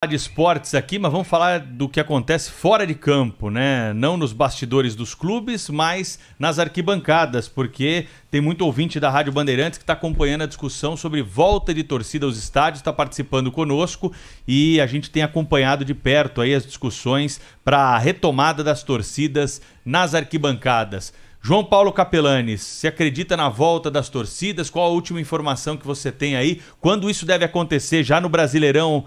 de esportes aqui, mas vamos falar do que acontece fora de campo, né? Não nos bastidores dos clubes, mas nas arquibancadas, porque tem muito ouvinte da Rádio Bandeirantes que está acompanhando a discussão sobre volta de torcida aos estádios, está participando conosco e a gente tem acompanhado de perto aí as discussões para a retomada das torcidas nas arquibancadas. João Paulo Capelanes, você acredita na volta das torcidas? Qual a última informação que você tem aí? Quando isso deve acontecer? Já no Brasileirão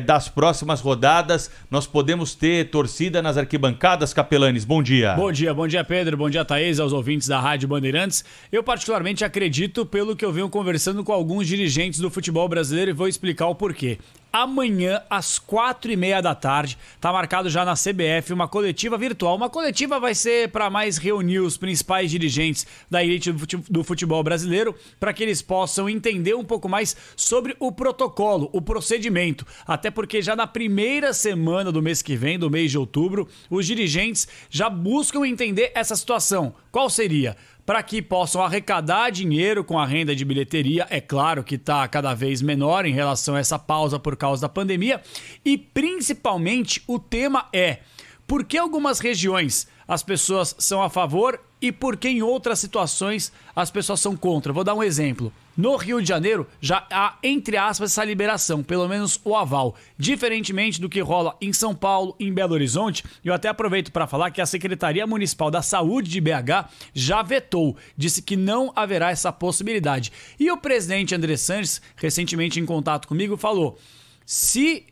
das próximas rodadas, nós podemos ter torcida nas arquibancadas, Capelanes? Bom dia. Bom dia Pedro, bom dia Thaís, aos ouvintes da Rádio Bandeirantes. Eu particularmente acredito pelo que eu venho conversando com alguns dirigentes do futebol brasileiro e vou explicar o porquê. Amanhã, às 4h30 da tarde, está marcado já na CBF uma coletiva virtual. Uma coletiva vai ser para mais reunir os principais dirigentes da elite do futebol brasileiro, para que eles possam entender um pouco mais sobre o protocolo, o procedimento. Até porque já na primeira semana do mês que vem, do mês de outubro, os dirigentes já buscam entender essa situação. Qual seria? Para que possam arrecadar dinheiro com a renda de bilheteria, é claro que está cada vez menor em relação a essa pausa por causa da pandemia, e principalmente o tema é por que algumas regiões as pessoas são a favor e por que em outras situações as pessoas são contra. Vou dar um exemplo. No Rio de Janeiro já há, entre aspas, essa liberação, pelo menos o aval. Diferentemente do que rola em São Paulo, em Belo Horizonte, eu até aproveito para falar que a Secretaria Municipal da Saúde de BH já vetou, disse que não haverá essa possibilidade. E o presidente André Sanches, recentemente em contato comigo, falou: se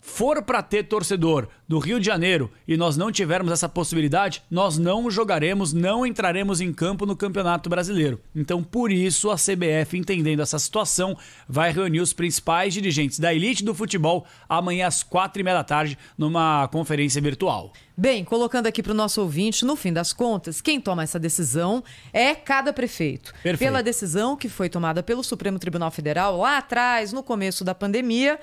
for para ter torcedor do Rio de Janeiro e nós não tivermos essa possibilidade, nós não jogaremos, não entraremos em campo no Campeonato Brasileiro. Então, por isso, a CBF, entendendo essa situação, vai reunir os principais dirigentes da elite do futebol amanhã às 4h30 da tarde numa conferência virtual. Bem, colocando aqui para o nosso ouvinte, no fim das contas, quem toma essa decisão é cada prefeito. Perfeito. Pela decisão que foi tomada pelo Supremo Tribunal Federal lá atrás, no começo da pandemia,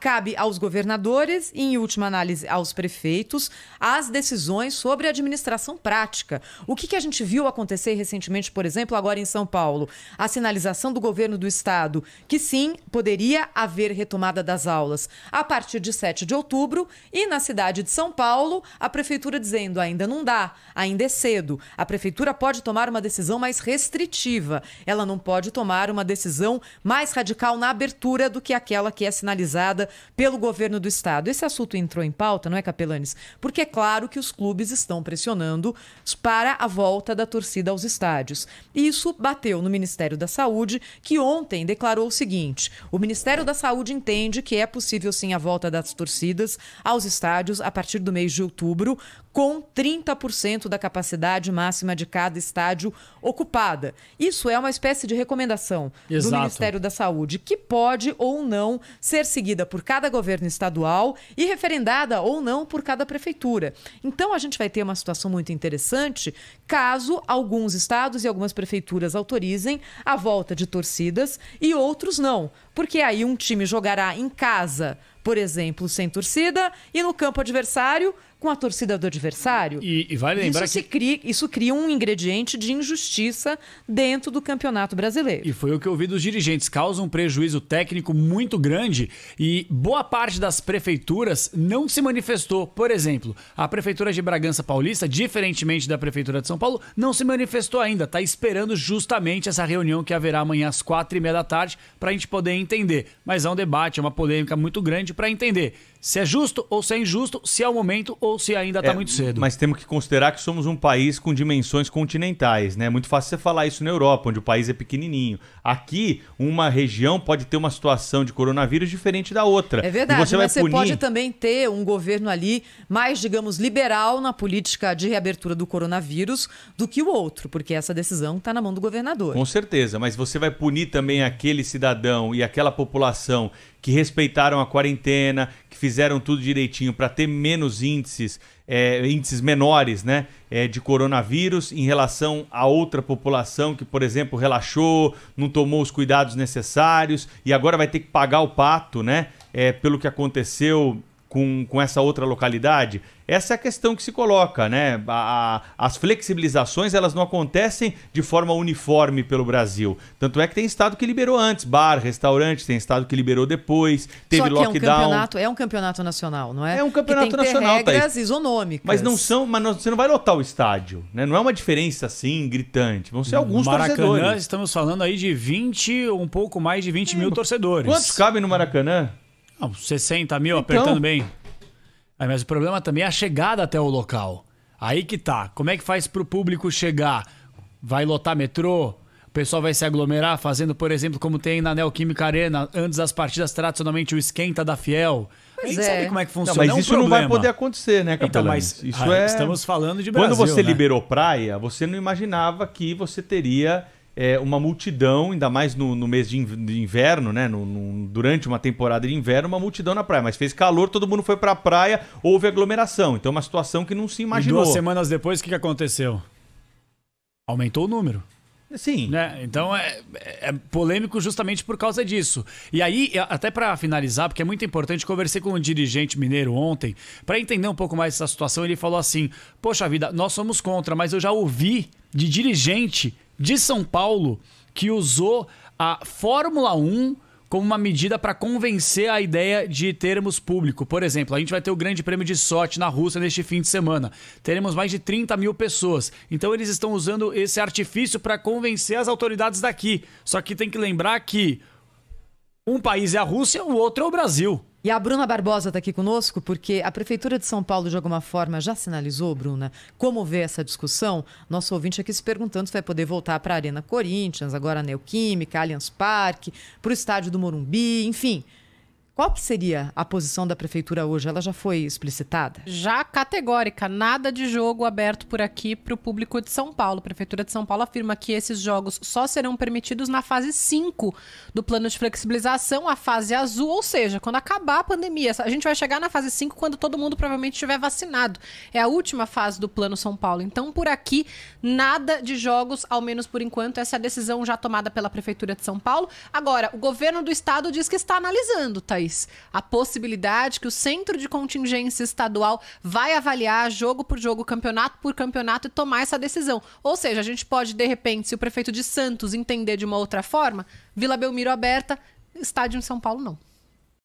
cabe aos governadores e, em última análise, aos prefeitos, as decisões sobre a administração prática. O que a gente viu acontecer recentemente, por exemplo, agora em São Paulo? A sinalização do governo do estado que sim, poderia haver retomada das aulas a partir de 7 de outubro e na cidade de São Paulo, a prefeitura dizendo ainda não dá, ainda é cedo. A prefeitura pode tomar uma decisão mais restritiva. Ela não pode tomar uma decisão mais radical na abertura do que aquela que é sinalizada pelo governo do estado. Esse assunto entrou em pauta, não é, Capelanes? Porque é claro que os clubes estão pressionando para a volta da torcida aos estádios. Isso bateu no Ministério da Saúde, que ontem declarou o seguinte: o Ministério da Saúde entende que é possível sim a volta das torcidas aos estádios a partir do mês de outubro, com 30% da capacidade máxima de cada estádio ocupada. Isso é uma espécie de recomendação do Ministério da Saúde, que pode ou não ser seguida por cada governo estadual e referendada ou não por cada prefeitura. Então, a gente vai ter uma situação muito interessante caso alguns estados e algumas prefeituras autorizem a volta de torcidas e outros não. Porque aí um time jogará em casa, por exemplo, sem torcida, e no campo adversário com a torcida do adversário. E vale lembrar isso cria um ingrediente de injustiça dentro do Campeonato Brasileiro. E foi o que eu ouvi dos dirigentes, causa um prejuízo técnico muito grande e boa parte das prefeituras não se manifestou. Por exemplo, a Prefeitura de Bragança Paulista, diferentemente da Prefeitura de São Paulo, não se manifestou ainda, está esperando justamente essa reunião que haverá amanhã às 4h30 da tarde para a gente poder entender. Mas é um debate, é uma polêmica muito grande para entender se é justo ou se é injusto, se é o momento ou se ainda está muito cedo. Mas temos que considerar que somos um país com dimensões continentais, né? É muito fácil você falar isso na Europa, onde o país é pequenininho. Aqui, uma região pode ter uma situação de coronavírus diferente da outra. É verdade, mas você pode também ter um governo ali mais, digamos, liberal na política de reabertura do coronavírus do que o outro, porque essa decisão está na mão do governador. Com certeza, mas você vai punir também aquele cidadão e aquela população que respeitaram a quarentena, que fizeram tudo direitinho para ter menos índices menores, né, de coronavírus em relação a outra população que, por exemplo, relaxou, não tomou os cuidados necessários e agora vai ter que pagar o pato, né, pelo que aconteceu com essa outra localidade? Essa é a questão que se coloca, né? As flexibilizações, elas não acontecem de forma uniforme pelo Brasil. Tanto é que tem estado que liberou antes, bar, restaurante, tem estado que liberou depois, teve lockdown. É um campeonato nacional, não é? É um campeonato nacional, tem regras isonômicas. Mas você não vai lotar o estádio, né? Não é uma diferença assim gritante. Vão ser alguns torcedores. Maracanã, estamos falando aí de 20, um pouco mais de 20 mil torcedores. Quantos cabem no Maracanã? 60 mil, apertando bem. Mas o problema também é a chegada até o local. Aí que tá. Como é que faz pro público chegar? Vai lotar metrô? O pessoal vai se aglomerar fazendo, por exemplo, como tem na Neoquímica Arena, antes das partidas, tradicionalmente o esquenta da Fiel. A gente sabe como é que funciona. Não, mas isso não vai poder acontecer, né, Capelani? Então, mas isso estamos falando de Brasil, Quando você né? liberou praia, você não imaginava que você teria uma multidão, ainda mais no mês de inverno, né? Durante uma temporada de inverno, uma multidão na praia. Mas fez calor, todo mundo foi pra praia, houve aglomeração. Então é uma situação que não se imaginou. E 2 semanas depois, o que aconteceu? Aumentou o número. Sim. Né? Então é polêmico justamente por causa disso. E aí, até para finalizar, porque é muito importante, conversei com um dirigente mineiro ontem para entender um pouco mais essa situação. Ele falou assim: poxa vida, nós somos contra, mas eu já ouvi de dirigente de São Paulo que usou a Fórmula 1 como uma medida para convencer a ideia de termos público. Por exemplo, a gente vai ter o Grande Prêmio de Sochi na Rússia neste fim de semana. Teremos mais de 30 mil pessoas. Então eles estão usando esse artifício para convencer as autoridades daqui. Só que tem que lembrar que um país é a Rússia, o outro é o Brasil. E a Bruna Barbosa está aqui conosco porque a Prefeitura de São Paulo, de alguma forma, já sinalizou, Bruna, como vê essa discussão. Nosso ouvinte aqui se perguntando se vai poder voltar para a Arena Corinthians, agora a Neoquímica, Allianz Parque, para o estádio do Morumbi, enfim. Qual que seria a posição da Prefeitura hoje? Ela já foi explicitada? Já categórica, nada de jogo aberto por aqui para o público de São Paulo. A Prefeitura de São Paulo afirma que esses jogos só serão permitidos na fase 5 do plano de flexibilização, a fase azul, ou seja, quando acabar a pandemia. A gente vai chegar na fase 5 quando todo mundo provavelmente estiver vacinado. É a última fase do plano São Paulo. Então, por aqui, nada de jogos, ao menos por enquanto. Essa é a decisão já tomada pela Prefeitura de São Paulo. Agora, o governo do estado diz que está analisando, Thaís, a possibilidade que o Centro de Contingência Estadual vai avaliar jogo por jogo, campeonato por campeonato e tomar essa decisão. Ou seja, a gente pode, de repente, se o prefeito de Santos entender de uma outra forma, Vila Belmiro aberta, estádio em São Paulo não.